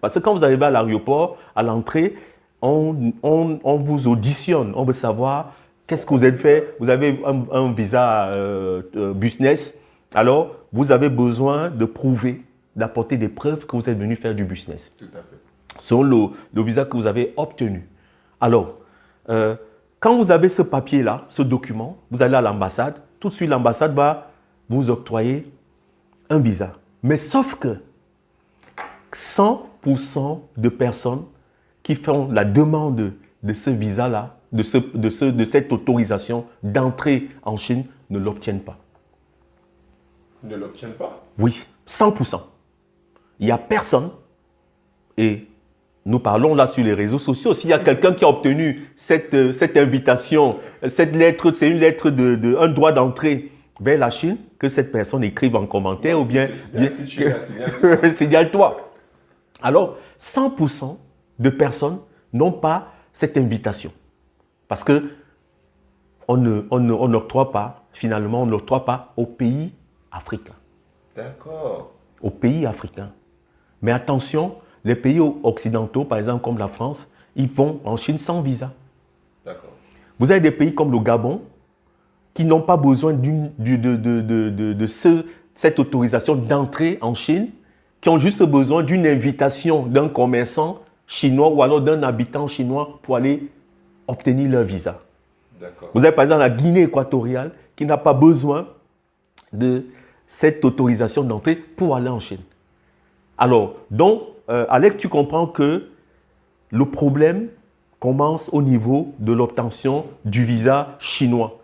Parce que quand vous arrivez à l'aéroport, à l'entrée, on vous auditionne. On veut savoir qu'est-ce que vous avez fait. Vous avez un visa business. Alors, vous avez besoin de prouver, d'apporter des preuves que vous êtes venu faire du business. Tout à fait. Selon le visa que vous avez obtenu. Alors, quand vous avez ce papier-là, ce document, vous allez à l'ambassade. Tout de suite, l'ambassade va vous octroyer un visa. Mais sauf que 100% de personnes qui font la demande de ce visa-là, de cette autorisation d'entrer en Chine, ne l'obtiennent pas. Ne l'obtiennent pas? Oui, 100%. Il n'y a personne, et nous parlons là sur les réseaux sociaux, s'il y a quelqu'un qui a obtenu cette invitation, cette lettre, c'est une lettre un droit d'entrée vers la Chine, que cette personne écrive en commentaire ou bien signale-toi. Alors, 100% de personnes n'ont pas cette invitation. Parce que on n'octroie pas, finalement, on n'octroie pas aux pays africains. D'accord. Aux pays africains. Mais attention, les pays occidentaux, par exemple comme la France, ils vont en Chine sans visa. D'accord. Vous avez des pays comme le Gabon qui n'ont pas besoin cette autorisation d'entrer en Chine, qui ont juste besoin d'une invitation d'un commerçant chinois ou alors d'un habitant chinois pour aller obtenir leur visa. Vous avez par exemple la Guinée équatoriale qui n'a pas besoin de cette autorisation d'entrée pour aller en Chine. Alors, donc, Alex, tu comprends que le problème commence au niveau de l'obtention du visa chinois.